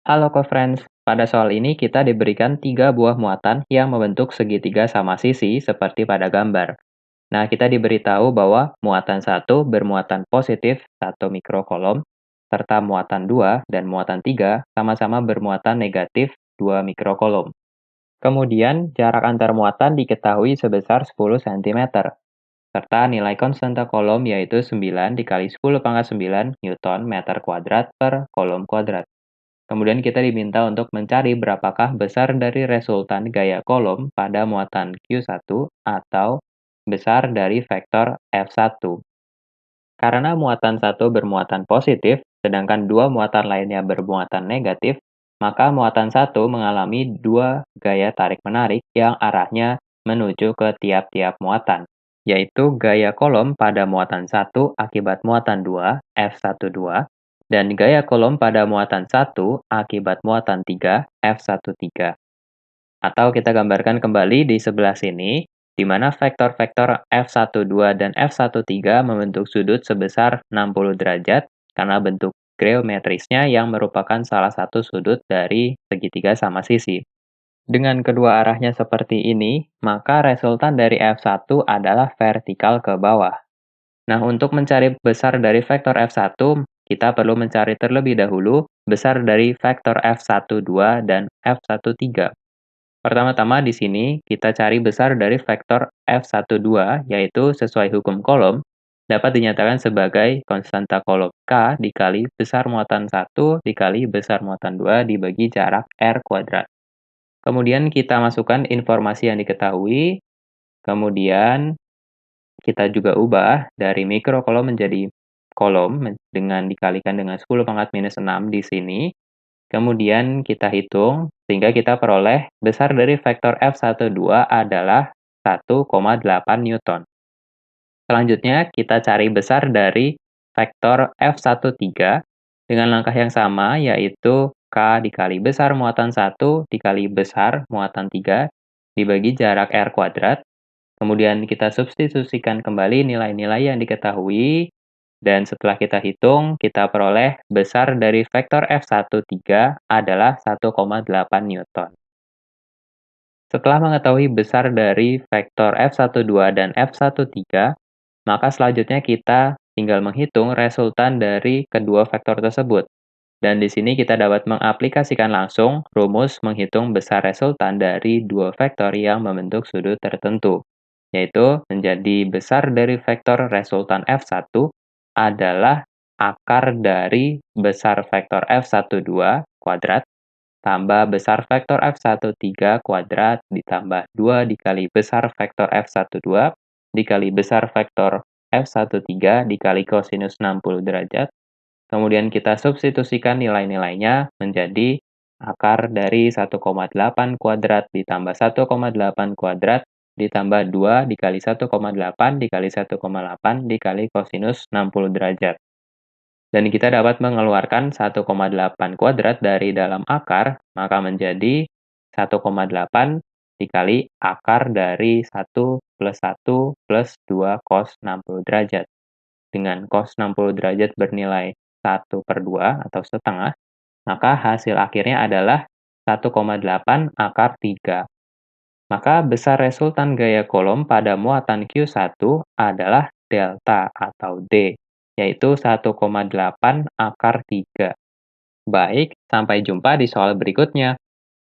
Halo co-friends, pada soal ini kita diberikan tiga buah muatan yang membentuk segitiga sama sisi seperti pada gambar. Nah, kita diberitahu bahwa muatan satu bermuatan positif 1 mikrokolom, serta muatan 2 dan muatan 3 sama-sama bermuatan negatif 2 mikrokolom. Kemudian, jarak antar muatan diketahui sebesar 10 cm, serta nilai konstanta kolom yaitu 9 dikali 10 pangkat 9 Newton meter kuadrat per kolom kuadrat. Kemudian kita diminta untuk mencari berapakah besar dari resultan gaya kolom pada muatan Q1 atau besar dari vektor F1. Karena muatan satu bermuatan positif, sedangkan dua muatan lainnya bermuatan negatif, maka muatan satu mengalami dua gaya tarik-menarik yang arahnya menuju ke tiap-tiap muatan, yaitu gaya kolom pada muatan satu akibat muatan 2, F12, dan gaya kolom pada muatan satu akibat muatan 3, F13. Atau kita gambarkan kembali di sebelah sini, di mana vektor-vektor F12 dan F13 membentuk sudut sebesar 60 derajat karena bentuk geometrisnya yang merupakan salah satu sudut dari segitiga sama sisi. Dengan kedua arahnya seperti ini, maka resultan dari F1 adalah vertikal ke bawah. Nah, untuk mencari besar dari vektor F1, kita perlu mencari terlebih dahulu besar dari vektor F12 dan F13. Pertama-tama di sini kita cari besar dari vektor F12, yaitu sesuai hukum kolom, dapat dinyatakan sebagai konstanta kolom K dikali besar muatan 1 dikali besar muatan 2 dibagi jarak R kuadrat. Kemudian kita masukkan informasi yang diketahui, kemudian kita juga ubah dari mikrokolom menjadi kolom dengan dikalikan dengan 10 pangkat minus 6 di sini. Kemudian kita hitung, sehingga kita peroleh besar dari vektor F12 adalah 1,8 Newton. Selanjutnya, kita cari besar dari vektor F13 dengan langkah yang sama, yaitu K dikali besar muatan 1 dikali besar muatan 3 dibagi jarak R kuadrat. Kemudian kita substitusikan kembali nilai-nilai yang diketahui, dan setelah kita hitung, kita peroleh besar dari vektor F13 adalah 1,8 Newton. Setelah mengetahui besar dari vektor F12 dan F13, maka selanjutnya kita tinggal menghitung resultan dari kedua vektor tersebut. Dan di sini kita dapat mengaplikasikan langsung rumus menghitung besar resultan dari dua vektor yang membentuk sudut tertentu, yaitu menjadi besar dari vektor resultan F1 adalah akar dari besar vektor F12 kuadrat tambah besar vektor F13 kuadrat ditambah 2 dikali besar vektor F12 dikali besar vektor F13 dikali kosinus 60 derajat. Kemudian kita substitusikan nilai-nilainya menjadi akar dari 1,8 kuadrat ditambah 1,8 kuadrat ditambah 2 dikali 1,8 dikali 1,8 dikali kosinus 60 derajat. Dan kita dapat mengeluarkan 1,8 kuadrat dari dalam akar, maka menjadi 1,8 dikali akar dari 1 plus 1 plus 2 cos 60 derajat. Dengan cos 60 derajat bernilai 1/2 atau setengah, maka hasil akhirnya adalah 1,8 akar 3. Maka besar resultan gaya kolom pada muatan Q1 adalah delta atau D, yaitu 1,8 akar 3. Baik, sampai jumpa di soal berikutnya.